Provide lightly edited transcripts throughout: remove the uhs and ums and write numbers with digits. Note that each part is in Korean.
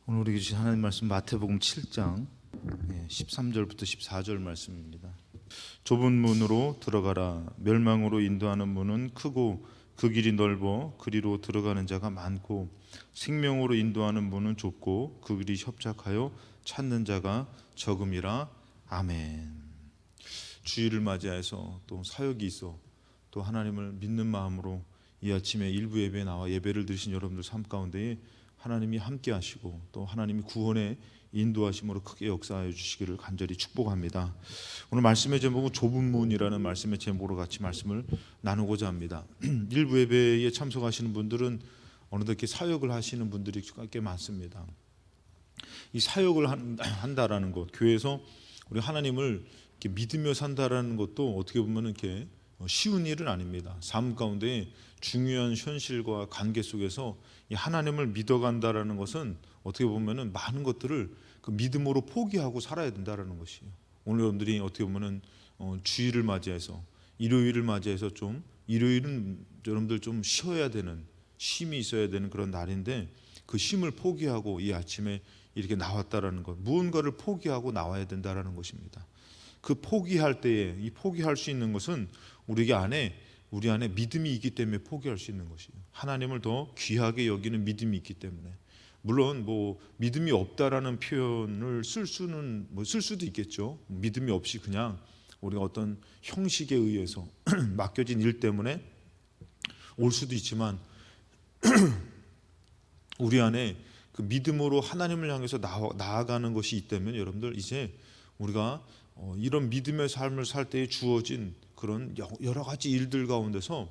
오늘 우리 주신 하나님 말씀 마태복음 7장 13절부터 14절 말씀입니다. 좁은 문으로 들어가라. 멸망으로 인도하는 문은 크고 그 길이 넓어 그리로 들어가는 자가 많고 생명으로 인도하는 문은 좁고 그 길이 협착하여 찾는 자가 적음이라. 아멘. 주일을 맞이해서 또 사역이 있어 또 하나님을 믿는 마음으로 이 아침에 일부 예배에 나와 예배를 드리신 여러분들 삶 가운데에 하나님이 함께 하시고 또 하나님이 구원의 인도하심으로 크게 역사하여 주시기를 간절히 축복합니다. 오늘 말씀의 제목은 좁은 문이라는 말씀의 제목으로 같이 말씀을 나누고자 합니다. 일부 예배에 참석하시는 분들은 어느덧 이렇게 사역을 하시는 분들이 꽤 많습니다. 이 사역을 한다라는 것, 교회에서 우리 하나님을 이렇게 믿으며 산다라는 것도 어떻게 보면 이렇게 쉬운 일은 아닙니다. 삶 가운데 중요한 현실과 관계 속에서 이 하나님을 믿어간다라는 것은 어떻게 보면은 많은 것들을 그 믿음으로 포기하고 살아야 된다라는 것이에요. 오늘 여러분들이 어떻게 보면은 주일을 맞이해서 일요일을 맞이해서 좀 일요일은 여러분들 좀 쉬어야 되는 쉼이 있어야 되는 그런 날인데 그 쉼을 포기하고 이 아침에 이렇게 나왔다라는 것, 무언가를 포기하고 나와야 된다라는 것입니다. 그 포기할 때에 이 포기할 수 있는 것은 우리 안에 믿음이 있기 때문에 포기할 수 있는 것이에요. 하나님을 더 귀하게 여기는 믿음이 있기 때문에. 물론 뭐 믿음이 없다라는 표현을 쓸 수도 있겠죠. 믿음이 없이 그냥 우리가 어떤 형식에 의해서 맡겨진 일 때문에 올 수도 있지만 우리 안에 그 믿음으로 하나님을 향해서 나아가는 것이 있다면 여러분들 이제 우리가 이런 믿음의 삶을 살 때에 주어진 그런 여러 가지 일들 가운데서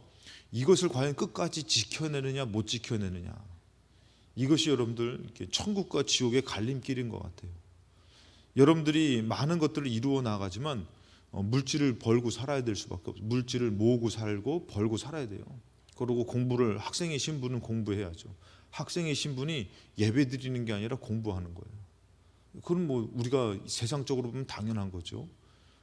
이것을 과연 끝까지 지켜내느냐 못 지켜내느냐, 이것이 여러분들 이렇게 천국과 지옥의 갈림길인 것 같아요. 여러분들이 많은 것들을 이루어 나가지만 물질을 벌고 살아야 될 수밖에 없어요. 물질을 모으고 살고 벌고 살아야 돼요. 그리고 공부를, 학생의 신분은 공부해야죠. 학생의 신분이 예배 드리는 게 아니라 공부하는 거예요. 그건 뭐 우리가 세상적으로 보면 당연한 거죠.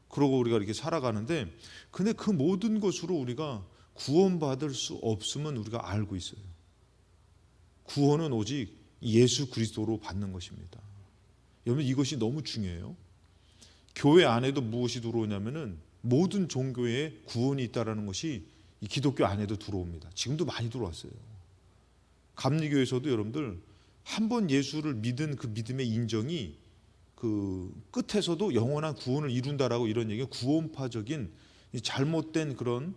그러고 우리가 이렇게 살아가는데, 근데 그 모든 것으로 우리가 구원받을 수 없음은 우리가 알고 있어요. 구원은 오직 예수 그리스도로 받는 것입니다. 여러분, 이것이 너무 중요해요. 교회 안에도 무엇이 들어오냐면은 모든 종교에 구원이 있다라는 것이 이 기독교 안에도 들어옵니다. 지금도 많이 들어왔어요. 감리교에서도 여러분들 한 번 예수를 믿은 그 믿음의 인정이 그 끝에서도 영원한 구원을 이룬다라고, 이런 얘기가 구원파적인 잘못된 그런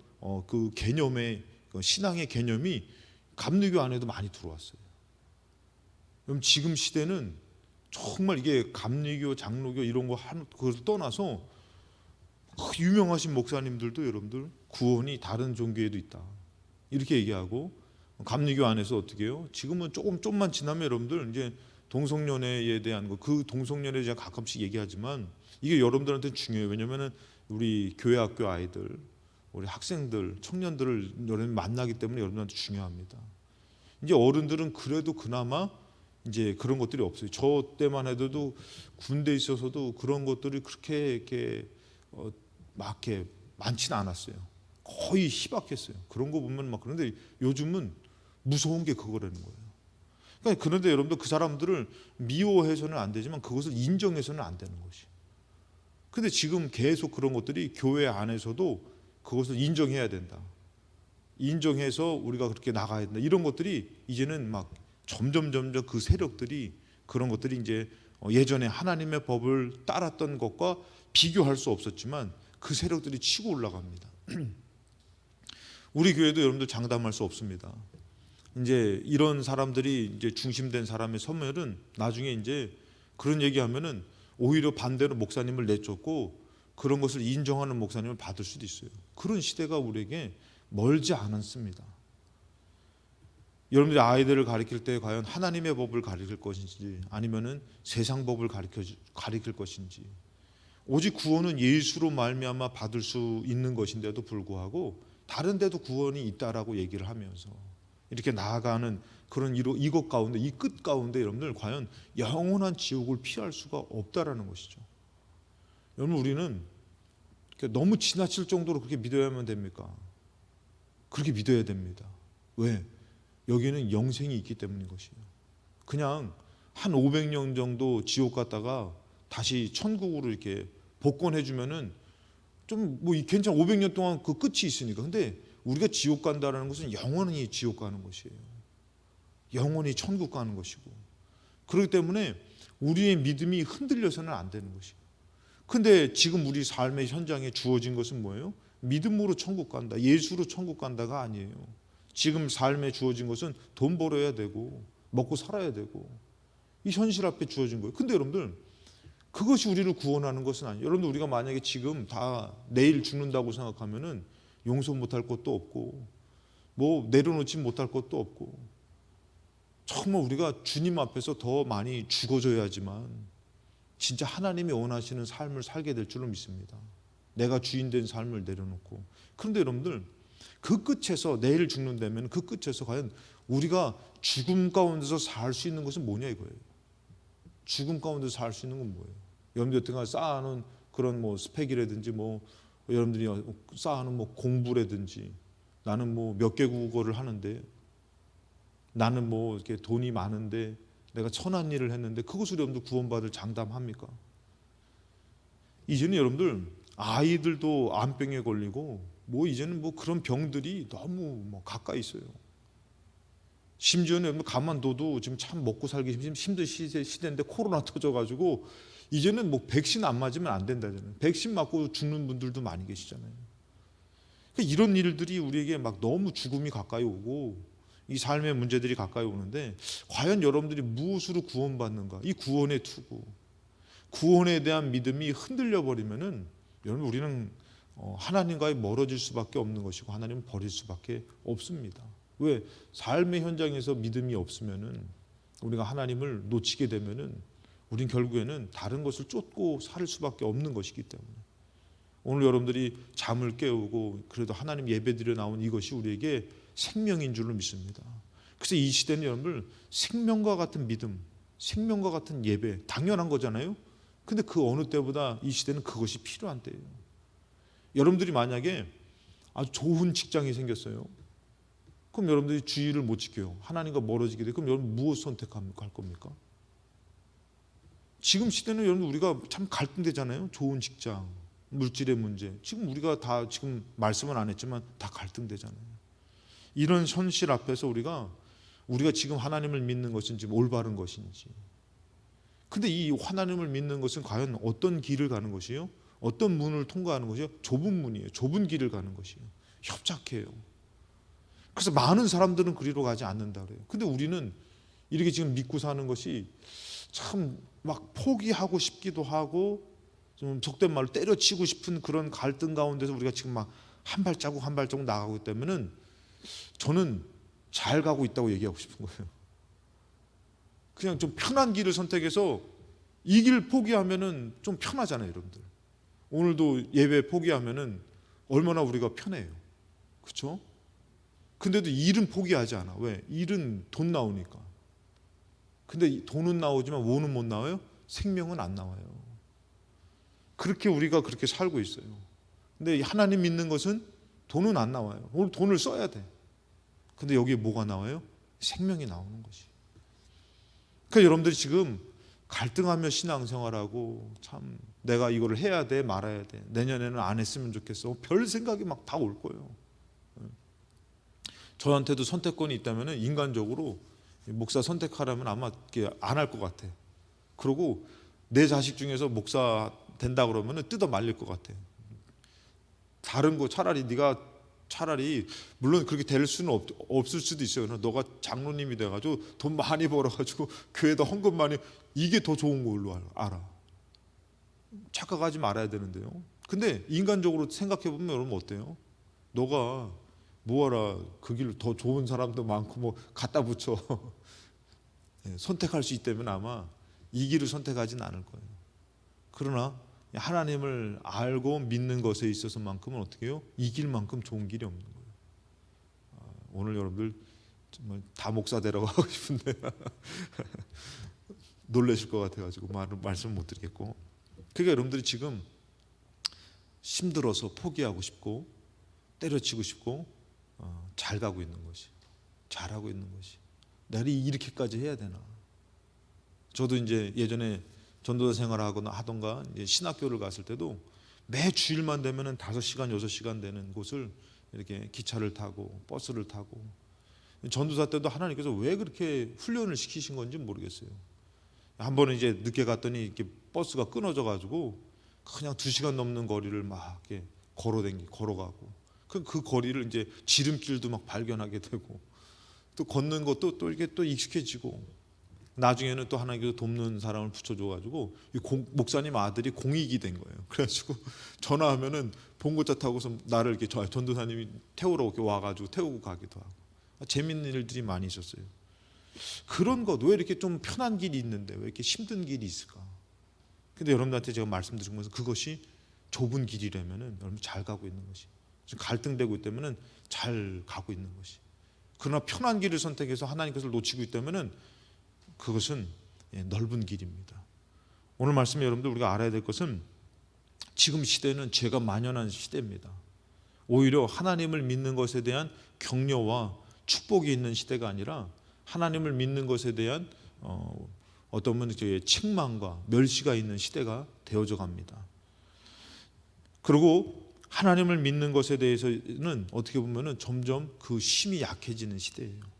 그 개념의 신앙의 개념이 감리교 안에도 많이 들어왔어요. 그럼 지금 시대는 정말 이게 감리교, 장로교 이런 거 그걸 떠나서 유명하신 목사님들도 여러분들 구원이 다른 종교에도 있다 이렇게 얘기하고, 감리교 안에서 어떻게 해요? 지금은 좀만 지나면 여러분들 이제 동성연애에 대한 거, 그 동성연애에 대해 가끔씩 얘기하지만 이게 여러분들한테 중요해요. 왜냐면은 우리 교회 학교 아이들, 우리 학생들, 청년들을 여러분 만나기 때문에 여러분한테 중요합니다. 이제 어른들은 그래도 그나마 이제 그런 것들이 없어요. 저 때만 해도 군대에 있어서도 그런 것들이 그렇게 이렇게 막 이렇게 많지는 않았어요. 거의 희박했어요. 그런 거 보면 막. 그런데 요즘은 무서운 게 그거라는 거예요. 그러니까 그런데 여러분들 그 사람들을 미워해서는 안 되지만 그것을 인정해서는 안 되는 것이. 근데 지금 계속 그런 것들이 교회 안에서도 그것을 인정해야 된다. 인정해서 우리가 그렇게 나가야 된다. 이런 것들이 이제는 막 점점 그 세력들이, 그런 것들이 이제 예전에 하나님의 법을 따랐던 것과 비교할 수 없었지만 그 세력들이 치고 올라갑니다. 우리 교회도 여러분들 장담할 수 없습니다. 이제 이런 사람들이 이제 중심된 사람의 선멸은 나중에 이제 그런 얘기하면은 오히려 반대로 목사님을 내쫓고 그런 것을 인정하는 목사님을 받을 수도 있어요. 그런 시대가 우리에게 멀지 않았습니다. 여러분들이 아이들을 가르칠 때 과연 하나님의 법을 가르칠 것인지 아니면은 세상 법을 가르칠 것인지, 오직 구원은 예수로 말미암아 받을 수 있는 것인데도 불구하고 다른 데도 구원이 있다라고 얘기를 하면서 이렇게 나아가는 그런 이것 가운데, 이 끝 가운데 여러분들 과연 영원한 지옥을 피할 수가 없다라는 것이죠. 여러분, 우리는 너무 지나칠 정도로 그렇게 믿어야만 됩니까? 그렇게 믿어야 됩니다. 왜? 여기는 영생이 있기 때문인 것이에요. 그냥 한 500년 정도 지옥 갔다가 다시 천국으로 이렇게 복권해 주면은 좀 뭐 괜찮아. 500년 동안 그 끝이 있으니까. 근데 우리가 지옥 간다라는 것은 영원히 지옥 가는 것이에요. 영원히 천국 가는 것이고. 그렇기 때문에 우리의 믿음이 흔들려서는 안 되는 것이에요. 근데 지금 우리 삶의 현장에 주어진 것은 뭐예요? 믿음으로 천국 간다, 예수로 천국 간다가 아니에요. 지금 삶에 주어진 것은 돈 벌어야 되고 먹고 살아야 되고 이 현실 앞에 주어진 거예요. 근데 여러분들 그것이 우리를 구원하는 것은 아니에요. 여러분들 우리가 만약에 지금 다 내일 죽는다고 생각하면은 용서 못할 것도 없고 뭐 내려놓지 못할 것도 없고 정말 우리가 주님 앞에서 더 많이 죽어져야지만 진짜 하나님이 원하시는 삶을 살게 될 줄로 믿습니다. 내가 주인 된 삶을 내려놓고. 그런데 여러분들 그 끝에서 내일 죽는다면 그 끝에서 과연 우리가 죽음 가운데서 살 수 있는 것은 뭐냐 이거예요. 죽음 가운데서 살 수 있는 건 뭐예요? 여러분들 여태까지 쌓아놓은 그런 뭐 스펙이라든지 뭐 여러분들이 쌓아놓은 뭐 공부라든지 나는 뭐 몇 개 국어를 하는데 나는 뭐 이렇게 돈이 많은데 내가 천한 일을 했는데 그것으로 여러분들 구원받을 장담합니까? 이제는 여러분들 아이들도 암병에 걸리고 뭐 이제는 뭐 그런 병들이 너무 뭐 가까이 있어요. 심지어는 여러분 가만둬도 지금 참 먹고 살기 힘든 시대인데 코로나 터져가지고 이제는 뭐 백신 안 맞으면 안 된다잖아요. 백신 맞고 죽는 분들도 많이 계시잖아요. 그러니까 이런 일들이 우리에게 막 너무 죽음이 가까이 오고 이 삶의 문제들이 가까이 오는데 과연 여러분들이 무엇으로 구원받는가? 이 구원의 투구, 구원에 대한 믿음이 흔들려 버리면은 여러분 우리는 하나님과의 멀어질 수밖에 없는 것이고 하나님은 버릴 수밖에 없습니다. 왜? 삶의 현장에서 믿음이 없으면은 우리가 하나님을 놓치게 되면은 우린 결국에는 다른 것을 쫓고 살 수밖에 없는 것이기 때문에 오늘 여러분들이 잠을 깨우고 그래도 하나님 예배드려 나온 이것이 우리에게 생명인 줄로 믿습니다. 그래서 이 시대는 여러분들 생명과 같은 믿음, 생명과 같은 예배 당연한 거잖아요. 근데 그 어느 때보다 이 시대는 그것이 필요한 때예요. 여러분들이 만약에 아주 좋은 직장이 생겼어요. 그럼 여러분들이 주의를 못 지켜요. 하나님과 멀어지게 돼요. 그럼 여러분 무엇 선택할 겁니까? 지금 시대는 여러분 우리가 참 갈등되잖아요. 좋은 직장, 물질의 문제. 지금 우리가 다 지금 말씀은 안 했지만 다 갈등되잖아요. 이런 현실 앞에서 우리가 지금 하나님을 믿는 것은 지금 올바른 것인지. 근데 이 하나님을 믿는 것은 과연 어떤 길을 가는 것이요? 어떤 문을 통과하는 것이요? 좁은 문이에요. 좁은 길을 가는 것이에요. 협착해요. 그래서 많은 사람들은 그리로 가지 않는다 그래요. 근데 우리는 이렇게 지금 믿고 사는 것이 참 막 포기하고 싶기도 하고 좀 속된 말로 때려치고 싶은 그런 갈등 가운데서 우리가 지금 막 한 발자국 한 발자국 나가고 있다면은 저는 잘 가고 있다고 얘기하고 싶은 거예요. 그냥 좀 편한 길을 선택해서 이 길 포기하면은 좀 편하잖아요, 여러분들. 오늘도 예배 포기하면은 얼마나 우리가 편해요. 그렇죠? 근데도 일은 포기하지 않아. 왜? 일은 돈 나오니까. 근데 돈은 나오지만 뭐는 못 나와요? 생명은 안 나와요. 그렇게 우리가 그렇게 살고 있어요. 근데 하나님 믿는 것은 돈은 안 나와요. 오늘 돈을 써야 돼. 근데 여기에 뭐가 나와요? 생명이 나오는 것이. 그러니까 여러분들이 지금 갈등하며 신앙생활하고 참 내가 이거를 해야 돼 말아야 돼. 내년에는 안 했으면 좋겠어. 별 생각이 막 다 올 거예요. 저한테도 선택권이 있다면 인간적으로 목사 선택하라면 아마 안 할 것 같아. 그리고 내 자식 중에서 목사 된다 그러면 뜯어 말릴 것 같아. 다른 거 차라리 네가 차라리 물론 그렇게 될 수는 없을 수도 있어요. 너가 장로님이 돼가지고 돈 많이 벌어가지고 교회에다 헌금 많이 이게 더 좋은 걸로 알아. 착각하지 말아야 되는데요. 근데 인간적으로 생각해 보면 여러분 어때요? 너가 뭐하라 그 길 더 좋은 사람도 많고 뭐 갖다 붙여 선택할 수 있다면 아마 이 길을 선택하지는 않을 거예요. 그러나 하나님을 알고 믿는 것에 있어서만큼은 어떻게 해요? 이 길만큼 좋은 길이 없는 거예요. 오늘 여러분들 정말 다 목사 되라고 하고 싶은데 놀라실 것 같아가지고 말씀 못 드리겠고. 그러니까 여러분들이 지금 힘들어서 포기하고 싶고 때려치고 싶고 잘 가고 있는 것이, 잘하고 있는 것이. 내가 이렇게까지 해야 되나? 저도 이제 예전에 전도사 생활하거나 하던가 이제 신학교를 갔을 때도 매 주일만 되면은 5시간 6시간 되는 곳을 이렇게 기차를 타고 버스를 타고, 전도사 때도 하나님께서 왜 그렇게 훈련을 시키신 건지 모르겠어요. 한 번은 이제 늦게 갔더니 이렇게 버스가 끊어져 가지고 그냥 2시간 넘는 거리를 막 이렇게 걸어가고, 그 거리를 이제 지름길도 막 발견하게 되고, 또 걷는 것도 또 이렇게 또 익숙해지고, 나중에는 또 하나님께서 돕는 사람을 붙여줘가지고 목사님 아들이 공익이 된 거예요. 그래가지고 전화하면은 봉고차 타고서 나를 이렇게 전도사님이 태우러 이렇게 와가지고 태우고 가기도 하고, 재밌는 일들이 많이 있었어요. 그런 것, 왜 이렇게 좀 편한 길이 있는데 왜 이렇게 힘든 길이 있을까? 근데 여러분들한테 제가 말씀드린 것은 그것이 좁은 길이라면은 여러분 잘 가고 있는 것이, 지금 갈등되고 있다면은 잘 가고 있는 것이. 그러나 편한 길을 선택해서 하나님께서 놓치고 있다면은 그것은 넓은 길입니다. 오늘 말씀에 여러분들 우리가 알아야 될 것은 지금 시대는 죄가 만연한 시대입니다. 오히려 하나님을 믿는 것에 대한 격려와 축복이 있는 시대가 아니라 하나님을 믿는 것에 대한 어떤 분의 책망과 멸시가 있는 시대가 되어져 갑니다. 그리고 하나님을 믿는 것에 대해서는 어떻게 보면은 점점 그 힘이 약해지는 시대예요.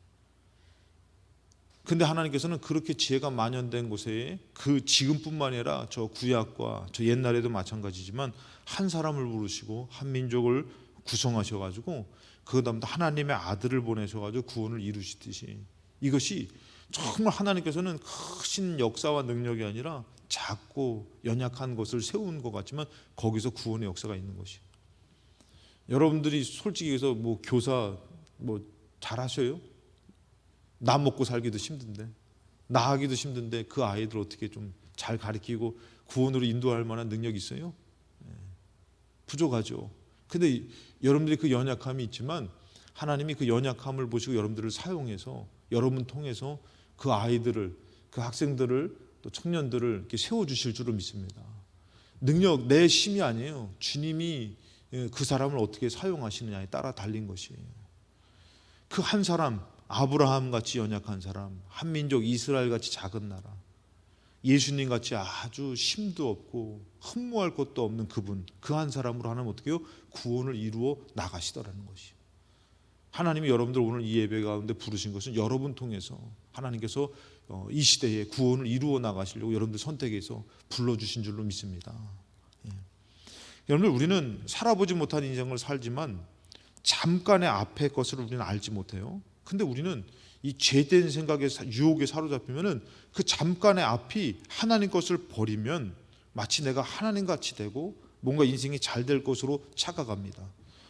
근데 하나님께서는 그렇게 지혜가 만연된 곳에, 그 지금뿐만 아니라 저 구약과 저 옛날에도 마찬가지지만 한 사람을 부르시고 한 민족을 구성하셔가지고 그 다음에 하나님의 아들을 보내셔가지고 구원을 이루시듯이, 이것이 정말 하나님께서는 크신 역사와 능력이 아니라 작고 연약한 것을 세운 것 같지만 거기서 구원의 역사가 있는 것이에요. 여러분들이 솔직히 해서 뭐 교사 뭐 잘하셔요? 나 먹고 살기도 힘든데, 나 하기도 힘든데 그 아이들 어떻게 좀 잘 가르치고 구원으로 인도할 만한 능력이 있어요? 부족하죠. 근데 여러분들이 그 연약함이 있지만 하나님이 그 연약함을 보시고 여러분들을 사용해서 여러분 통해서 그 아이들을, 그 학생들을, 또 청년들을 이렇게 세워주실 줄을 믿습니다. 능력, 내 힘이 아니에요. 주님이 그 사람을 어떻게 사용하시느냐에 따라 달린 것이에요. 그 한 사람, 아브라함 같이 연약한 사람, 한민족 이스라엘 같이 작은 나라, 예수님 같이 아주 힘도 없고 흠모할 것도 없는 그분, 그 한 사람으로 하나님 어떻게 해요? 구원을 이루어 나가시더라는 것이에요. 하나님이 여러분들 오늘 이 예배 가운데 부르신 것은 여러분 통해서 하나님께서 이 시대에 구원을 이루어 나가시려고 여러분들 선택해서 불러주신 줄로 믿습니다. 여러분들, 우리는 살아보지 못한 인생을 살지만 잠깐의 앞의 것을 우리는 알지 못해요. 근데 우리는 이 죄된 생각에, 유혹에 사로잡히면은 그 잠깐의 앞이 하나님 것을 버리면 마치 내가 하나님 같이 되고 뭔가 인생이 잘 될 것으로 착각합니다.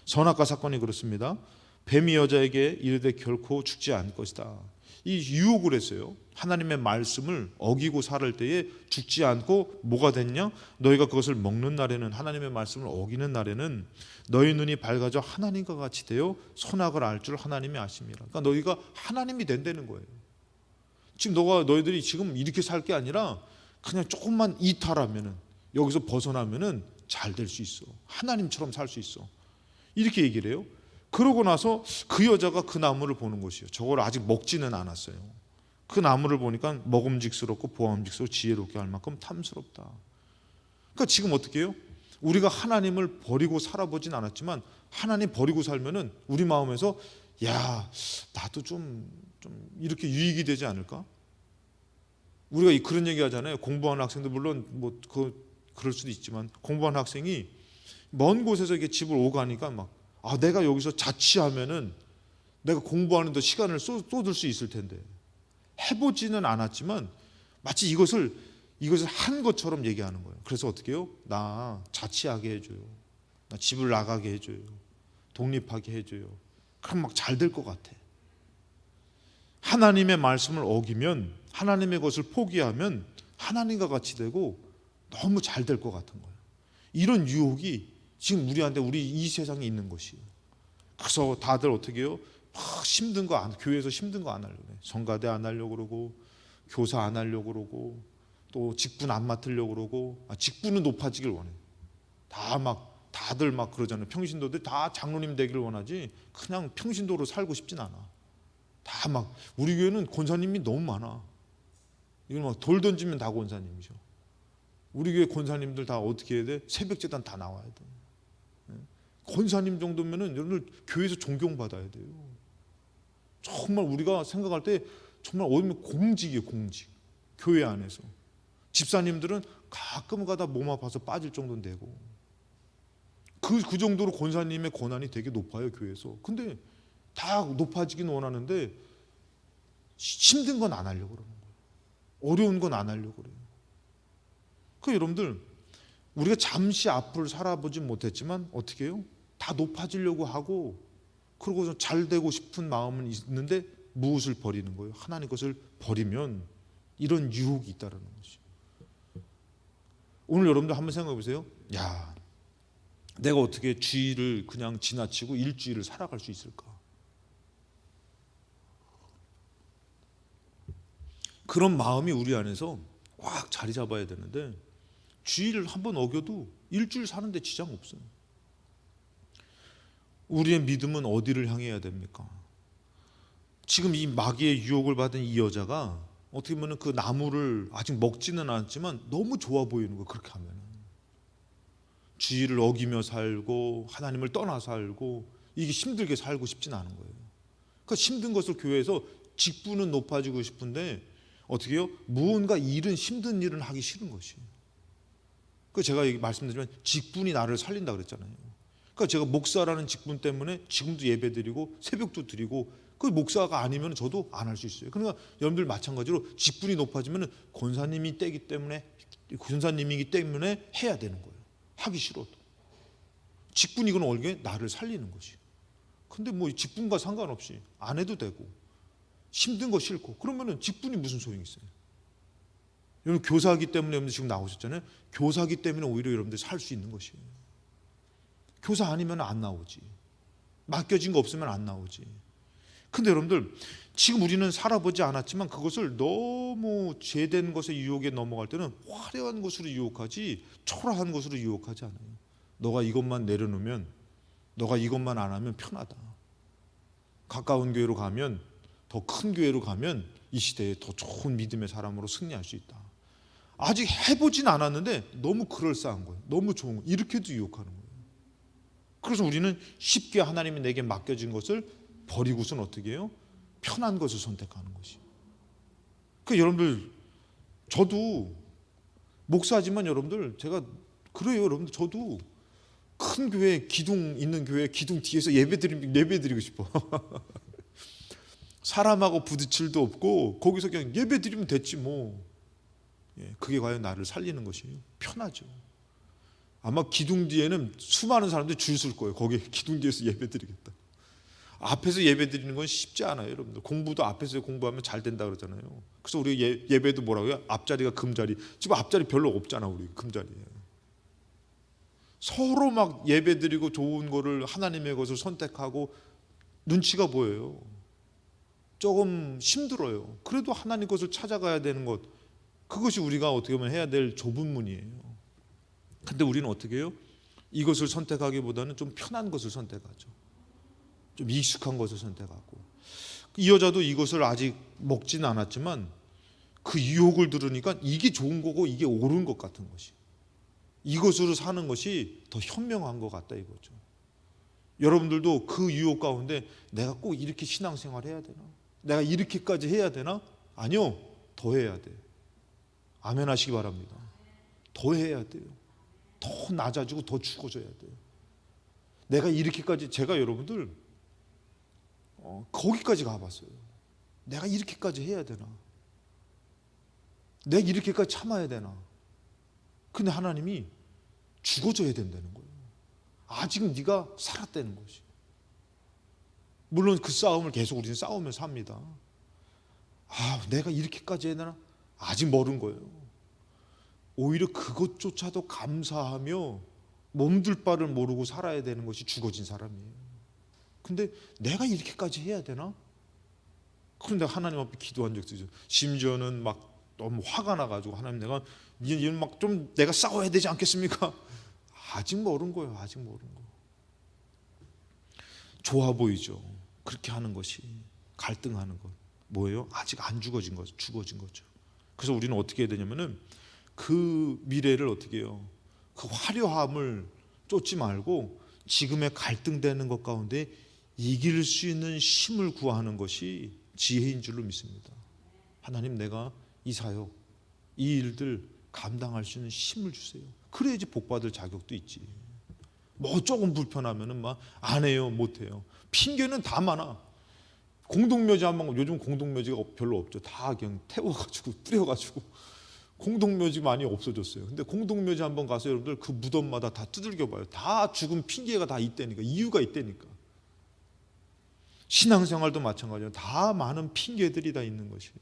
선악과 사건이 그렇습니다. 뱀이 여자에게 이르되 결코 죽지 않을 것이다. 이 유혹을 했어요. 하나님의 말씀을 어기고 살을 때에 죽지 않고 뭐가 됐냐? 너희가 그것을 먹는 날에는, 하나님의 말씀을 어기는 날에는 너희 눈이 밝아져 하나님과 같이 되어 선악을 알 줄 하나님이 아심이라. 그러니까 너희가 하나님이 된다는 거예요. 지금 너희들이 지금 이렇게 살 게 아니라 그냥 조금만 이탈하면은, 여기서 벗어나면은 잘 될 수 있어. 하나님처럼 살 수 있어. 이렇게 얘기를 해요. 그러고 나서 그 여자가 그 나무를 보는 것이에요. 저걸 아직 먹지는 않았어요. 그 나무를 보니까 먹음직스럽고 보암직스럽고 지혜롭게 할 만큼 탐스럽다. 그러니까 지금 어떻게 해요? 우리가 하나님을 버리고 살아보진 않았지만 하나님 버리고 살면은 우리 마음에서 야, 나도 좀 이렇게 유익이 되지 않을까? 우리가 그런 얘기 하잖아요. 공부하는 학생들, 물론 뭐 그럴 수도 있지만 공부하는 학생이 먼 곳에서 이렇게 집을 오가니까 막 내가 여기서 자취하면은 내가 공부하는 데 시간을 쏟을 수 있을 텐데, 해보지는 않았지만 마치 이것을 한 것처럼 얘기하는 거예요. 그래서 어떻게 해요? 나 자취하게 해줘요. 나 집을 나가게 해줘요. 독립하게 해줘요. 그럼 막 잘 될 것 같아. 하나님의 말씀을 어기면, 하나님의 것을 포기하면 하나님과 같이 되고 너무 잘 될 것 같은 거예요. 이런 유혹이 지금 우리 이 세상에 있는 것이에요. 그래서 다들 어떻게 해요? 막 힘든 거 교회에서 힘든 거 안 하려고 그래. 성가대 안 하려고 그러고, 교사 안 하려고 그러고, 또 직분 안 맡으려고 그러고, 직분은 높아지길 원해. 다들 막 그러잖아요. 평신도들 다 장로님 되기를 원하지 그냥 평신도로 살고 싶진 않아. 다 막 우리 교회는 권사님이 너무 많아. 이건 막 돌 던지면 다 권사님이죠. 우리 교회 권사님들 다 어떻게 해야 돼? 새벽 제단 다 나와야 돼. 권사님 정도면은 여러분들 교회에서 존경받아야 돼요. 정말 우리가 생각할 때 정말 어디면 공직이에요, 공직. 교회 안에서. 집사님들은 가끔 가다 몸 아파서 빠질 정도는 되고. 그 정도로 권사님의 권한이 되게 높아요, 교회에서. 근데 다 높아지긴 원하는데 힘든 건 안 하려고 그러는 거예요. 어려운 건 안 하려고 그래요. 그 여러분들 우리가 잠시 앞을 살아보지 못했지만 어떻게 해요? 다 높아지려고 하고 그러고서 잘 되고 싶은 마음은 있는데 무엇을 버리는 거예요? 하나님 것을 버리면 이런 유혹이 있다는 것이. 오늘 여러분들 한번 생각해 보세요. 야, 내가 어떻게 주일을 그냥 지나치고 일주일을 살아갈 수 있을까? 그런 마음이 우리 안에서 꽉 자리 잡아야 되는데 주일을 한번 어겨도 일주일 사는데 지장 없어요. 우리의 믿음은 어디를 향해야 됩니까? 지금 이 마귀의 유혹을 받은 이 여자가 어떻게 보면 그 나무를 아직 먹지는 않았지만 너무 좋아 보이는 거예요. 그렇게 하면 주의를 어기며 살고 하나님을 떠나 살고 이게 힘들게 살고 싶진 않은 거예요. 그 힘든 것을 교회에서 직분은 높아지고 싶은데 어떻게 해요? 무언가 일은 힘든 일은 하기 싫은 것이에요. 그 제가 말씀드리면 직분이 나를 살린다 그랬잖아요. 그러니까 제가 목사라는 직분 때문에 지금도 예배드리고 새벽도 드리고 그 목사가 아니면 저도 안 할 수 있어요. 그러니까 여러분들 마찬가지로 직분이 높아지면 권사님이 떼기 때문에 권사님이기 때문에 해야 되는 거예요. 하기 싫어도. 직분이 이건 얼게 나를 살리는 것이에요. 근데 뭐 직분과 상관없이 안 해도 되고 힘든 거 싫고 그러면은 직분이 무슨 소용이 있어요? 여러분 교사하기 때문에 여러분들 지금 나오셨잖아요. 교사하기 때문에 오히려 여러분들 살 수 있는 것이에요. 교사 아니면 안 나오지. 맡겨진 거 없으면 안 나오지. 근데 여러분들 지금 우리는 살아보지 않았지만 그것을 너무 죄된 것의 유혹에 넘어갈 때는 화려한 것으로 유혹하지 초라한 것으로 유혹하지 않아요. 너가 이것만 내려놓으면 너가 이것만 안 하면 편하다. 가까운 교회로 가면 더 큰 교회로 가면 이 시대에 더 좋은 믿음의 사람으로 승리할 수 있다. 아직 해보진 않았는데 너무 그럴싸한 거예요. 너무 좋은 거예요. 이렇게도 유혹하는 거예요. 그래서 우리는 쉽게 하나님이 내게 맡겨진 것을 버리고선 어떻게 해요? 편한 것을 선택하는 것이. 그 여러분들 저도 목사지만 여러분들 제가 그래요. 여러분들 저도 큰 교회 기둥 있는 교회 기둥 뒤에서 예배드리고 싶어. 사람하고 부딪힐 도 없고 거기서 그냥 예배드리면 됐지 뭐. 그게 과연 나를 살리는 것이에요? 편하죠. 아마 기둥 뒤에는 수많은 사람들이 줄 설 거예요. 거기 기둥 뒤에서 예배드리겠다. 앞에서 예배드리는 건 쉽지 않아요, 여러분들. 공부도 앞에서 공부하면 잘 된다 그러잖아요. 그래서 우리 예배도 뭐라고요? 앞자리가 금자리. 지금 앞자리 별로 없잖아, 우리 금자리에. 서로 막 예배드리고 좋은 거를 하나님의 것을 선택하고 눈치가 보여요. 조금 힘들어요. 그래도 하나님 것을 찾아가야 되는 것, 그것이 우리가 어떻게 보면 해야 될 좁은 문이에요. 근데 우리는 어떻게 해요? 이것을 선택하기보다는 좀 편한 것을 선택하죠. 좀 익숙한 것을 선택하고. 이 여자도 이것을 아직 먹지는 않았지만 그 유혹을 들으니까 이게 좋은 거고 이게 옳은 것 같은 것이. 이것으로 사는 것이 더 현명한 것 같다 이거죠. 여러분들도 그 유혹 가운데 내가 꼭 이렇게 신앙생활 해야 되나? 내가 이렇게까지 해야 되나? 아니요. 더 해야 돼요. 아멘 하시기 바랍니다. 더 해야 돼요. 더 낮아지고 더 죽어져야 돼요. 내가 이렇게까지, 제가 여러분들 거기까지 가봤어요. 내가 이렇게까지 해야 되나? 내가 이렇게까지 참아야 되나? 근데 하나님이 죽어줘야 된다는 거예요. 아직 네가 살았다는 것이. 물론 그 싸움을 계속 우리는 싸우면서 삽니다. 내가 이렇게까지 해야 되나? 아직 멀은 거예요. 오히려 그것조차도 감사하며 몸둘 바를 모르고 살아야 되는 것이 죽어진 사람이에요. 근데 내가 이렇게까지 해야 되나? 그런데 하나님 앞에 기도한 적도 있어요. 심지어는 막 너무 화가 나가지고 하나님 내가 이런 막 좀 내가 싸워야 되지 않겠습니까? 아직 멀은 거예요. 아직 멀은 거. 좋아 보이죠. 그렇게 하는 것이 갈등하는 것 뭐예요? 아직 안 죽어진 거죠. 죽어진 거죠. 그래서 우리는 어떻게 해야 되냐면은 그 미래를 어떻게 해요? 그 화려함을 쫓지 말고 지금의 갈등되는 것 가운데 이길 수 있는 힘을 구하는 것이 지혜인 줄로 믿습니다. 하나님, 내가 이 사역, 이 일들 감당할 수 있는 힘을 주세요. 그래야지 복받을 자격도 있지. 뭐 조금 불편하면은 막 안 해요, 못 해요. 핑계는 다 많아. 공동묘지 한번, 요즘 공동묘지가 별로 없죠. 다 그냥 태워가지고 뿌려가지고 공동묘지 많이 없어졌어요. 근데 공동묘지 한번 가서 여러분들 그 무덤마다 다 두들겨 봐요. 다 죽은 핑계가 다 있다니까. 이유가 있다니까. 신앙생활도 마찬가지예요. 다 많은 핑계들이 다 있는 것이에요.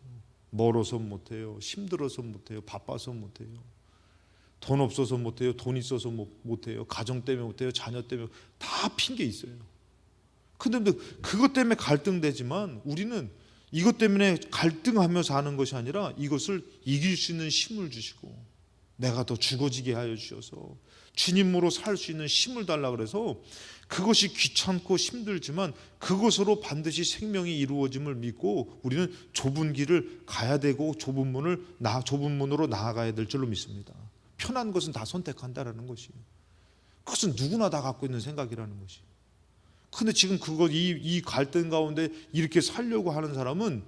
멀어서 못해요. 힘들어서 못해요. 바빠서 못해요. 돈 없어서 못해요. 돈 있어서 못해요. 가정 때문에 못해요. 자녀 때문에. 다 핑계 있어요. 근데 그것 때문에 갈등되지만 우리는 이것 때문에 갈등하며 사는 것이 아니라 이것을 이길 수 있는 힘을 주시고 내가 더 죽어지게 하여 주셔서 주님으로 살 수 있는 힘을 달라 그래서 그것이 귀찮고 힘들지만 그것으로 반드시 생명이 이루어짐을 믿고 우리는 좁은 길을 가야 되고 좁은 문으로 나아가야 될 줄로 믿습니다. 편한 것은 다 선택한다라는 것이에요. 그것은 누구나 다 갖고 있는 생각이라는 것이에요. 근데 지금 이 갈등 가운데 이렇게 살려고 하는 사람은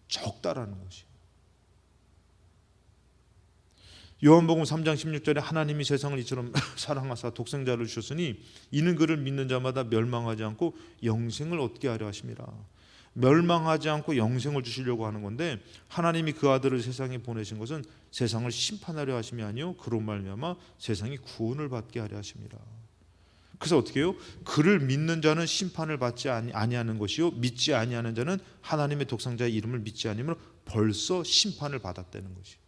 적다라는 것이에요. 요한복음 3장 16절에 하나님이 세상을 이처럼 사랑하사 독생자를 주셨으니 이는 그를 믿는 자마다 멸망하지 않고 영생을 얻게 하려 하심이라. 멸망하지 않고 영생을 주시려고 하는 건데 하나님이 그 아들을 세상에 보내신 것은 세상을 심판하려 하심이 아니요 그로 말미암아 세상이 구원을 받게 하려 하심이라. 그래서 어떻게 해요? 그를 믿는 자는 심판을 받지 아니하는 것이요 믿지 아니하는 자는 하나님의 독생자의 이름을 믿지 아니하면 벌써 심판을 받았다는 것이에요.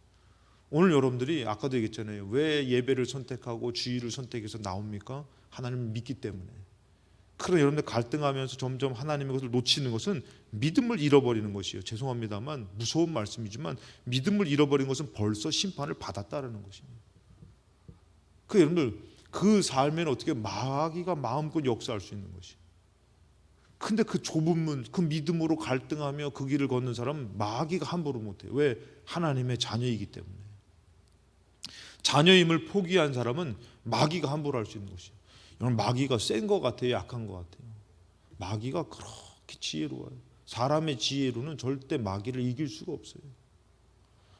오늘 여러분들이 아까도 얘기했잖아요. 왜 예배를 선택하고 주의를 선택해서 나옵니까? 하나님을 믿기 때문에. 그러나 여러분들 갈등하면서 점점 하나님의 것을 놓치는 것은 믿음을 잃어버리는 것이에요. 죄송합니다만 무서운 말씀이지만 믿음을 잃어버린 것은 벌써 심판을 받았다라는 것입니다. 그 여러분들 그 삶에는 어떻게 마귀가 마음껏 역사할 수 있는 것이. 근데 그 좁은 문, 그 믿음으로 갈등하며 그 길을 걷는 사람은 마귀가 함부로 못해요. 왜? 하나님의 자녀이기 때문에. 자녀임을 포기한 사람은 마귀가 함부로 할 수 있는 것이에요. 여러분 마귀가 센 것 같아요? 약한 것 같아요? 마귀가 그렇게 지혜로워요. 사람의 지혜로는 절대 마귀를 이길 수가 없어요.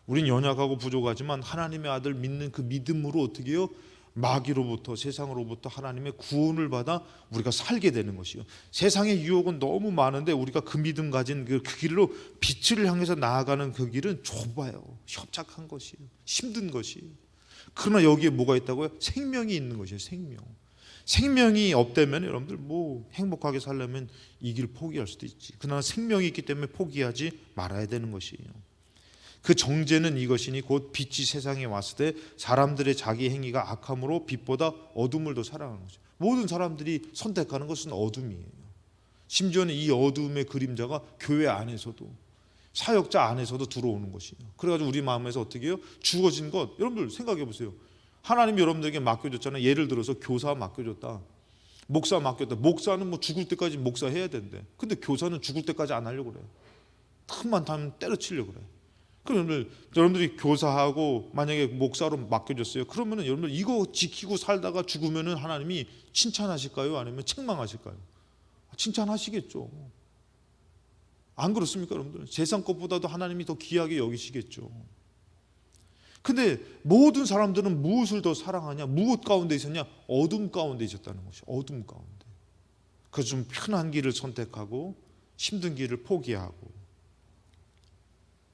우린 연약하고 부족하지만 하나님의 아들 믿는 그 믿음으로 어떻게 해요? 마귀로부터 세상으로부터 하나님의 구원을 받아 우리가 살게 되는 것이요. 세상의 유혹은 너무 많은데 우리가 그 믿음 가진 그 길로 빛을 향해서 나아가는 그 길은 좁아요. 협착한 것이에요. 힘든 것이에요. 그러나 여기에 뭐가 있다고요? 생명이 있는 것이에요. 생명이 없다면 여러분들 뭐 행복하게 살려면 이 길 포기할 수도 있지. 그러나 생명이 있기 때문에 포기하지 말아야 되는 것이에요. 그 정죄는 이것이니 곧 빛이 세상에 왔을 때 사람들의 자기 행위가 악함으로 빛보다 어둠을 더 사랑하는 거죠. 모든 사람들이 선택하는 것은 어둠이에요. 심지어는 이 어둠의 그림자가 교회 안에서도 사역자 안에서도 들어오는 것이에요. 그래가지고 우리 마음에서 어떻게 해요? 주어진 것 여러분들 생각해 보세요. 하나님이 여러분들에게 맡겨줬잖아요. 예를 들어서 교사 맡겨줬다. 목사 맡겼다. 목사는 뭐 죽을 때까지 목사해야 된대. 근데 교사는 죽을 때까지 안 하려고 그래요. 틈만 타면 때려치려고 그래요. 그럼 여러분들이 교사하고 만약에 목사로 맡겨줬어요. 그러면은 여러분들 이거 지키고 살다가 죽으면은 하나님이 칭찬하실까요? 아니면 책망하실까요? 칭찬하시겠죠. 안 그렇습니까, 여러분들? 세상 것보다도 하나님이 더 귀하게 여기시겠죠. 근데 모든 사람들은 무엇을 더 사랑하냐? 무엇 가운데 있었냐? 어둠 가운데 있었다는 것이죠. 어둠 가운데. 그래서 좀 편한 길을 선택하고 힘든 길을 포기하고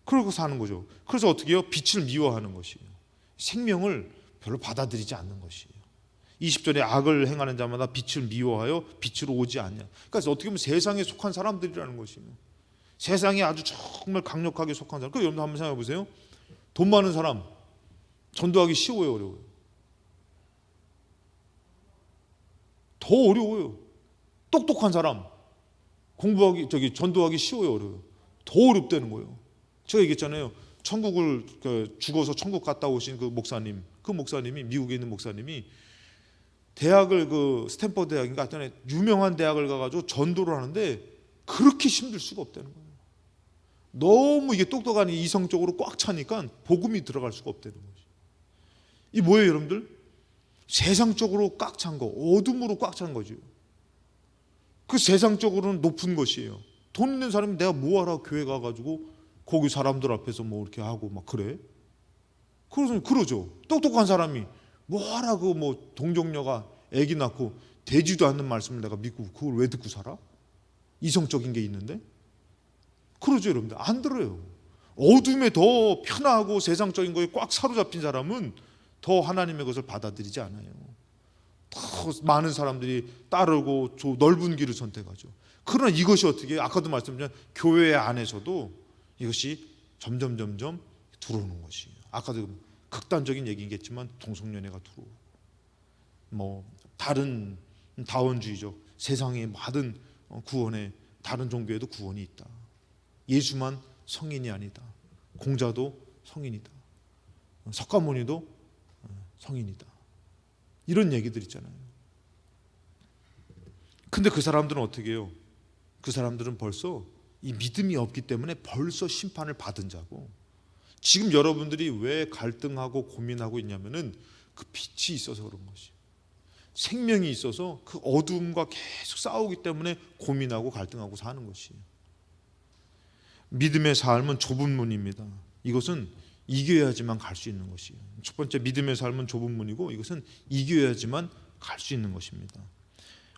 그러고 사는 거죠. 그래서 어떻게 해요? 빛을 미워하는 것이에요. 생명을 별로 받아들이지 않는 것이에요. 20절에 악을 행하는 자마다 빛을 미워하여 빛으로 오지 않냐. 그러니까 어떻게 보면 세상에 속한 사람들이라는 것이에요. 세상에 아주 정말 강력하게 속한 사람. 그 여러분 한번 생각해 보세요. 돈 많은 사람 전도하기 쉬워요, 어려워요? 더 어려워요. 똑똑한 사람 전도하기 쉬워요, 어려워요? 더 어렵다는 거예요. 제가 얘기했잖아요. 천국을 죽어서 천국 갔다 오신 그 목사님이 미국에 있는 목사님이 대학을 스탠퍼드 대학인가 하여튼 유명한 대학을 가가지고 전도를 하는데 그렇게 힘들 수가 없다는 거예요. 너무 이게 똑똑하니 이성적으로 꽉 차니까 복음이 들어갈 수가 없다는 거지. 이 뭐예요, 여러분들? 세상적으로 꽉 찬 거, 어둠으로 꽉 찬 거죠. 그 세상적으로는 높은 것이에요. 돈 있는 사람이 내가 뭐하라 교회 가가지고 거기 사람들 앞에서 뭐 이렇게 하고 막 그래? 그러죠. 똑똑한 사람이 뭐하라 그 뭐 동정녀가 아기 낳고 되지도 않는 말씀을 내가 믿고 그걸 왜 듣고 살아? 이성적인 게 있는데? 그러죠, 여러분들. 안 들어요. 어둠에 더 편하고 세상적인 거에 꽉 사로잡힌 사람은 더 하나님의 것을 받아들이지 않아요. 더 많은 사람들이 따르고 넓은 길을 선택하죠. 그러나 이것이 어떻게 해요? 아까도 말씀드렸지만 교회 안에서도 이것이 점점 들어오는 것이에요. 아까도 극단적인 얘기겠지만 동성연애가 들어오고 뭐 다른 다원주의적 세상의 많은 구원에 다른 종교에도 구원이 있다. 예수만 성인이 아니다. 공자도 성인이다. 석가모니도 성인이다. 이런 얘기들 있잖아요. 근데 그 사람들은 어떻게 해요? 그 사람들은 벌써 이 믿음이 없기 때문에 벌써 심판을 받은 자고, 지금 여러분들이 왜 갈등하고 고민하고 있냐면은 그 빛이 있어서 그런 것이, 생명이 있어서 그 어둠과 계속 싸우기 때문에 고민하고 갈등하고 사는 것이에요. 믿음의 삶은 좁은 문입니다. 이것은 이겨야지만 갈 수 있는 것이에요. 첫 번째, 믿음의 삶은 좁은 문이고 이것은 이겨야지만 갈 수 있는 것입니다.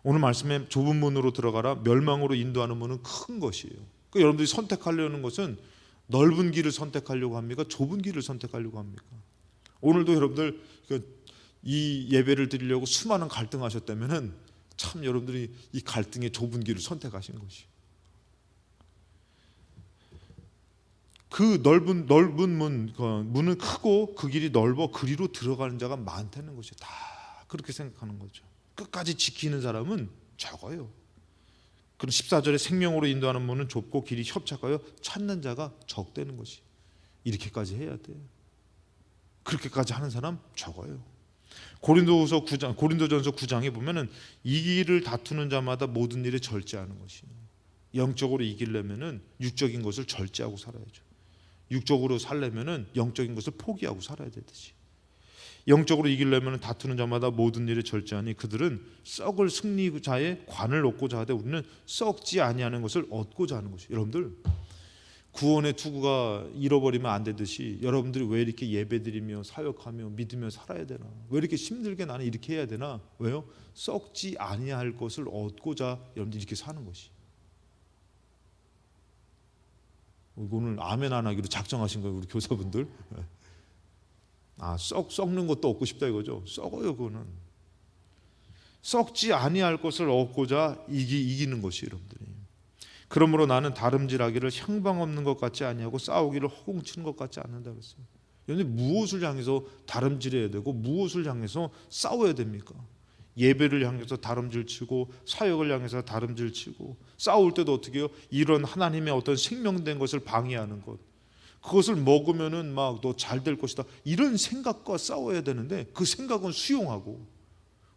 오늘 말씀에 좁은 문으로 들어가라, 멸망으로 인도하는 문은 큰 것이에요. 그러니까 여러분들이 선택하려는 것은 넓은 길을 선택하려고 합니까? 좁은 길을 선택하려고 합니까? 오늘도 여러분들 이 예배를 드리려고 수많은 갈등하셨다면은 참 여러분들이 이 갈등의 좁은 길을 선택하신 것이에요. 그 넓은 문은 크고 그 길이 넓어 그리로 들어가는 자가 많다는 것이에요. 다 그렇게 생각하는 거죠. 끝까지 지키는 사람은 적어요. 그럼 14절에 생명으로 인도하는 문은 좁고 길이 협착하여 찾는 자가 적다는 것이, 이렇게까지 해야 돼요. 그렇게까지 하는 사람 적어요. 고린도전서 9장에 보면은 이 길을 다투는 자마다 모든 일에 절제하는 것이에요. 영적으로 이기려면은 육적인 것을 절제하고 살아야죠. 육적으로 살려면은 영적인 것을 포기하고 살아야 되듯이, 영적으로 이기려면 다투는 자마다 모든 일에 절제하니 그들은 썩을 승리자의 관을 얻고자 하되 우리는 썩지 아니하는 것을 얻고자 하는 것이에요. 여러분들, 구원의 투구가 잃어버리면 안 되듯이 여러분들이 왜 이렇게 예배드리며 사역하며 믿으며 살아야 되나, 왜 이렇게 힘들게 나는 이렇게 해야 되나, 왜요? 썩지 아니할 것을 얻고자 여러분들이 이렇게 사는 것이. 오늘 아멘 안 하기로 작정하신 거예요, 우리 교사분들. 썩는 것도 얻고 싶다 이거죠. 썩어요. 그거는 썩지 아니할 것을 얻고자 이기는 것이, 여러분들이. 그러므로 나는 다름질하기를 향방 없는 것 같지 아니하고 싸우기를 허공치는 것 같지 않는다 그랬어요. 여러분, 무엇을 향해서 다름질해야 되고 무엇을 향해서 싸워야 됩니까? 예배를 향해서 다름질치고 사역을 향해서 다름질치고 싸울 때도 어떻게 해요? 이런 하나님의 어떤 생명된 것을 방해하는 것, 그것을 먹으면은 막 너 잘 될 것이다, 이런 생각과 싸워야 되는데 그 생각은 수용하고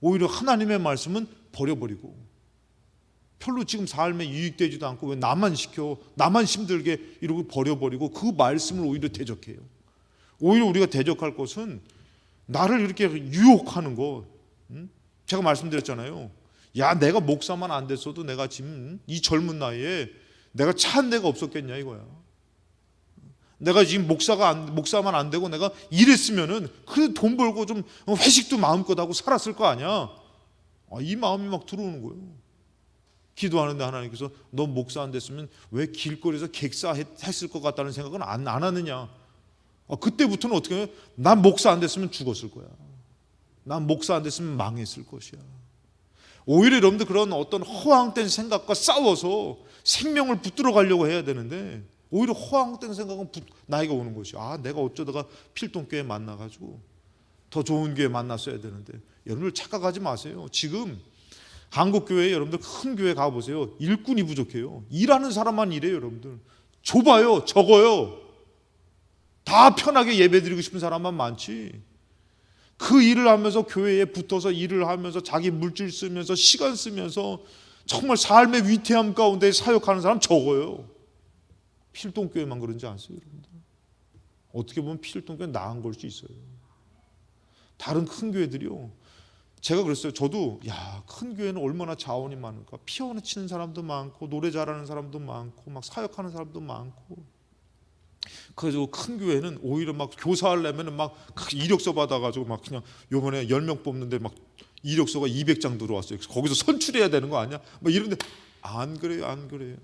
오히려 하나님의 말씀은 버려버리고, 별로 지금 삶에 유익되지도 않고 왜 나만 시켜, 나만 힘들게 이러고 버려버리고 그 말씀을 오히려 대적해요. 오히려 우리가 대적할 것은 나를 이렇게 유혹하는 것. 제가 말씀드렸잖아요. 야, 내가 목사만 안 됐어도 내가 지금 이 젊은 나이에 내가 차 한 대가 없었겠냐 이거야. 내가 지금 목사만 안 되고 내가 일했으면은 그래도 돈 벌고 좀 회식도 마음껏 하고 살았을 거 아니야. 이 마음이 막 들어오는 거예요. 기도하는데 하나님께서 너 목사 안 됐으면 왜 길거리에서 객사했을 것 같다는 생각은 안 하느냐. 그때부터는 어떻게 해요? 난 목사 안 됐으면 죽었을 거야. 난 목사 안 됐으면 망했을 것이야. 오히려 여러분들 그런 어떤 허황된 생각과 싸워서 생명을 붙들어 가려고 해야 되는데 오히려 허황된 생각은 나이가 오는 것이야. 내가 어쩌다가 필동교회 만나가지고 더 좋은 교회 만났어야 되는데. 여러분들 착각하지 마세요. 지금 한국교회에 여러분들 큰 교회 가보세요. 일꾼이 부족해요. 일하는 사람만 일해요. 여러분들 좁아요. 적어요. 다 편하게 예배드리고 싶은 사람만 많지, 그 일을 하면서 교회에 붙어서 일을 하면서 자기 물질 쓰면서 시간 쓰면서 정말 삶의 위태함 가운데 사역하는 사람 적어요. 필동교회만 그런지 아세요, 여러분들? 어떻게 보면 필동교회 나은 걸 수 있어요. 다른 큰 교회들이요. 제가 그랬어요. 저도 큰 교회는 얼마나 자원이 많을까. 피아노 치는 사람도 많고 노래 잘하는 사람도 많고 막 사역하는 사람도 많고. 그래서 큰 교회는 오히려 막 교사하려면 막 이력서 받아가지고 막 그냥 요번에 10명 뽑는데 막 이력서가 200장 들어왔어요. 거기서 선출해야 되는 거 아니야? 막 이런데 안 그래요, 안 그래요.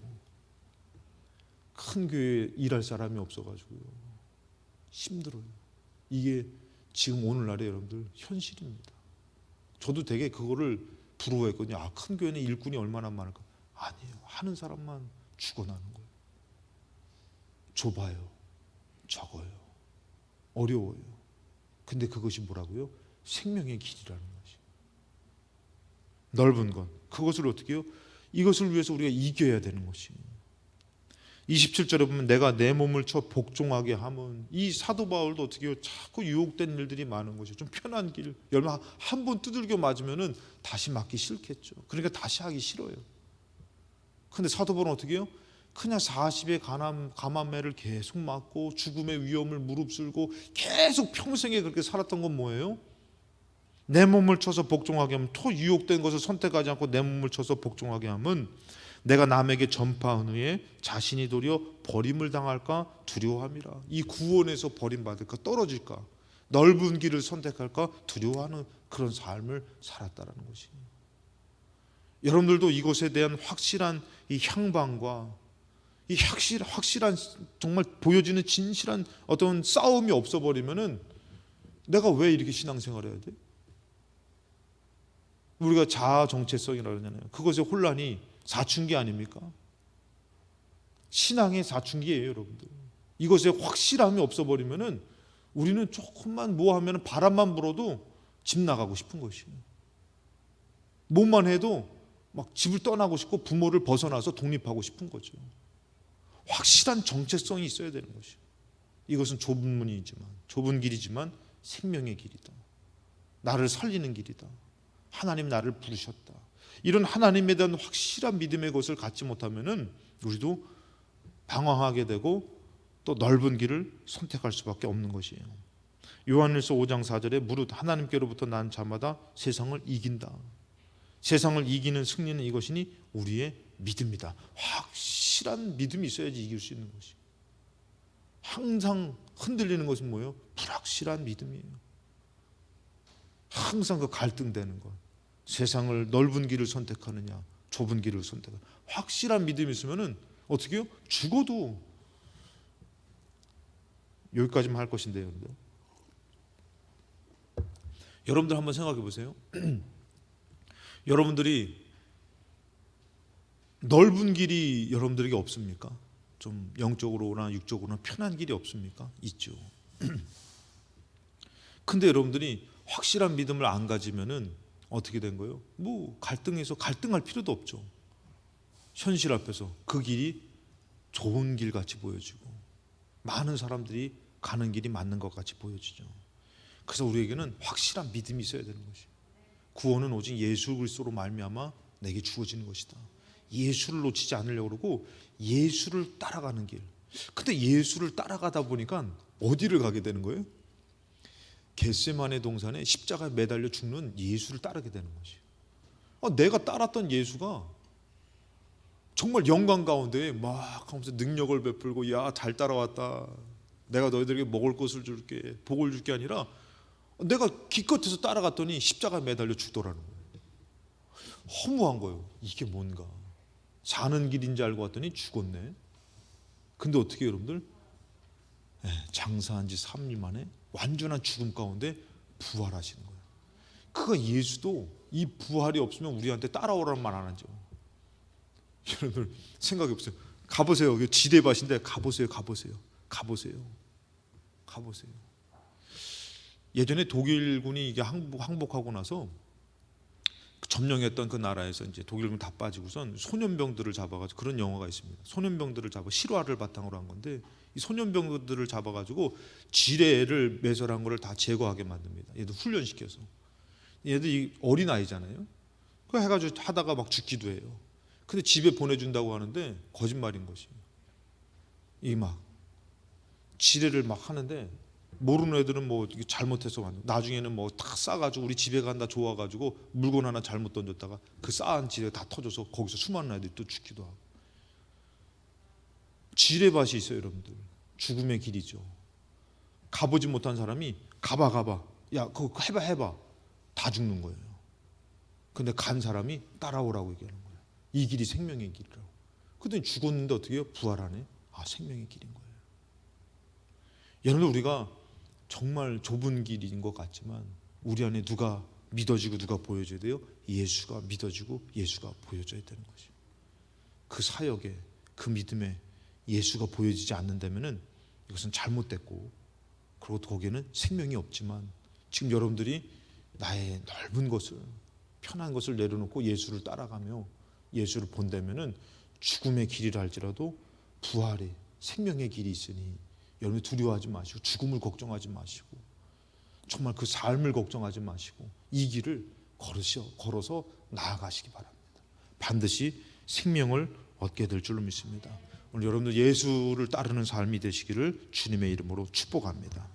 큰 교회에 일할 사람이 없어가지고요. 힘들어요. 이게 지금 오늘날의 여러분들 현실입니다. 저도 되게 그거를 부러워했거든요. 큰 교회는 일꾼이 얼마나 많을까? 아니에요. 하는 사람만 죽어나는 거예요. 좁아요. 적어요. 어려워요. 근데 그것이 뭐라고요? 생명의 길이라는 것이. 넓은 것. 그것을 어떻게 해요? 이것을 위해서 우리가 이겨야 되는 것이. 27절에 보면 내가 내 몸을 쳐 복종하게 하면, 이 사도 바울도 어떻게 해요? 자꾸 유혹된 일들이 많은 것이죠. 좀 편한 길, 여러분 한 번 두들겨 맞으면은 다시 맞기 싫겠죠. 그러니까 다시 하기 싫어요. 근데 사도 바울은 어떻게 해요? 그냥 40의 가만매를 계속 맞고 죽음의 위험을 무릅쓰고 계속 평생에 그렇게 살았던 건 뭐예요? 내 몸을 쳐서 복종하게 하면, 또 유혹된 것을 선택하지 않고 내 몸을 쳐서 복종하게 하면 내가 남에게 전파한 후에 자신이 도리어 버림을 당할까 두려워함이라. 이 구원에서 버림받을까, 떨어질까, 넓은 길을 선택할까 두려워하는 그런 삶을 살았다라는 것이. 여러분들도 이것에 대한 확실한 이 향방과 이 확실한 정말 보여지는 진실한 어떤 싸움이 없어버리면은 내가 왜 이렇게 신앙생활을 해야 돼? 우리가 자아 정체성이라고 하잖아요. 그것의 혼란이 사춘기 아닙니까? 신앙의 사춘기예요, 여러분들. 이것에 확실함이 없어버리면은 우리는 조금만 뭐 하면 바람만 불어도 집 나가고 싶은 것이에요. 뭐만 해도 막 집을 떠나고 싶고 부모를 벗어나서 독립하고 싶은 거죠. 확실한 정체성이 있어야 되는 것이에요. 이것은 좁은 문이지만, 좁은 길이지만 생명의 길이다. 나를 살리는 길이다. 하나님 나를 부르셨다. 이런 하나님에 대한 확실한 믿음의 것을 갖지 못하면은 우리도 방황하게 되고 또 넓은 길을 선택할 수밖에 없는 것이에요. 요한일서 5장 4절에 무릇 하나님께로부터 난 자마다 세상을 이긴다. 세상을 이기는 승리는 이것이니 우리의 믿음이다. 확실한 믿음이 있어야지 이길 수 있는 것이. 항상 흔들리는 것은 뭐예요? 불확실한 믿음이에요. 항상 그 갈등되는 것. 세상을 넓은 길을 선택하느냐, 좁은 길을 선택하느냐. 확실한 믿음이 있으면은 어떻게 해요? 죽어도 여기까지만 할 것인데요, 여러분들. 여러분들 한번 생각해 보세요. 여러분들이 넓은 길이 여러분들에게 없습니까? 좀 영적으로나 육적으로나 편한 길이 없습니까? 있죠. 근데 여러분들이 확실한 믿음을 안 가지면은 어떻게 된 거예요? 뭐 갈등해서 갈등할 필요도 없죠. 현실 앞에서 그 길이 좋은 길 같이 보여지고 많은 사람들이 가는 길이 맞는 것 같이 보여지죠. 그래서 우리에게는 확실한 믿음이 있어야 되는 것이. 구원은 오직 예수 그리스도로 말미암아 내게 주어지는 것이다. 예수를 놓치지 않으려고 그러고 예수를 따라가는 길. 근데 예수를 따라가다 보니까 어디를 가게 되는 거예요? 겟세마네 동산에 십자가에 매달려 죽는 예수를 따르게 되는 것이에요. 내가 따랐던 예수가 정말 영광 가운데 막 하면서 능력을 베풀고, 야 잘 따라왔다, 내가 너희들에게 먹을 것을 줄게, 복을 줄게 아니라 내가 기껏해서 따라갔더니 십자가에 매달려 죽더라는 거예요. 허무한 거예요. 이게 뭔가. 사는 길인 줄 알고 왔더니 죽었네. 근데 어떻게 여러분들? 장사한 지 3일 만에 완전한 죽음 가운데 부활하시는 거예요. 그가 예수도 이 부활이 없으면 우리한테 따라오라는 말 안 하죠. 여러분들 생각해 보세요. 가보세요. 여기 지대밭인데 가보세요. 예전에 독일군이 이게 항복하고 나서 점령했던 그 나라에서 이제 독일군 다 빠지고선 소년병들을 잡아가지고, 그런 영화가 있습니다. 소년병들을 잡아 실화를 바탕으로 한 건데, 이 소년병들을 잡아가지고 지뢰를 매설한 거를 다 제거하게 만듭니다. 얘들 훈련시켜서. 얘들이 어린 아이잖아요. 그 해가지고 하다가 막 죽기도 해요. 근데 집에 보내준다고 하는데 거짓말인 것이에요. 이 막 지뢰를 막 하는데 모르는 애들은 뭐 이게 잘못해서 나중에는 뭐 다 싸가지고 우리 집에 간다 좋아가지고 물건 하나 잘못 던졌다가 그 쌓은 지뢰 다 터져서 거기서 수많은 애들이 또 죽기도 하고. 지뢰밭이 있어요, 여러분들. 죽음의 길이죠. 가보지 못한 사람이 가봐. 야, 그거 해봐. 다 죽는 거예요. 근데 간 사람이 따라오라고 얘기하는 거예요. 이 길이 생명의 길이라고. 그랬더니 죽었는데 어떻게 해요? 부활하네. 아, 생명의 길인 거예요. 여러분들, 우리가 정말 좁은 길인 것 같지만 우리 안에 누가 믿어지고 누가 보여줘야 돼요? 예수가 믿어지고 예수가 보여줘야 되는 것이죠. 그 사역에, 그 믿음에 예수가 보여지지 않는다면은 이것은 잘못됐고, 그리고 거기에는 생명이 없지만, 지금 여러분들이 나의 넓은 것을, 편한 것을 내려놓고 예수를 따라가며 예수를 본다면은 죽음의 길이라 할지라도 부활의 생명의 길이 있으니 여러분 두려워하지 마시고 죽음을 걱정하지 마시고 정말 그 삶을 걱정하지 마시고 이 길을 걸어서 나아가시기 바랍니다. 반드시 생명을 얻게 될 줄로 믿습니다. 오늘 여러분들 예수를 따르는 삶이 되시기를 주님의 이름으로 축복합니다.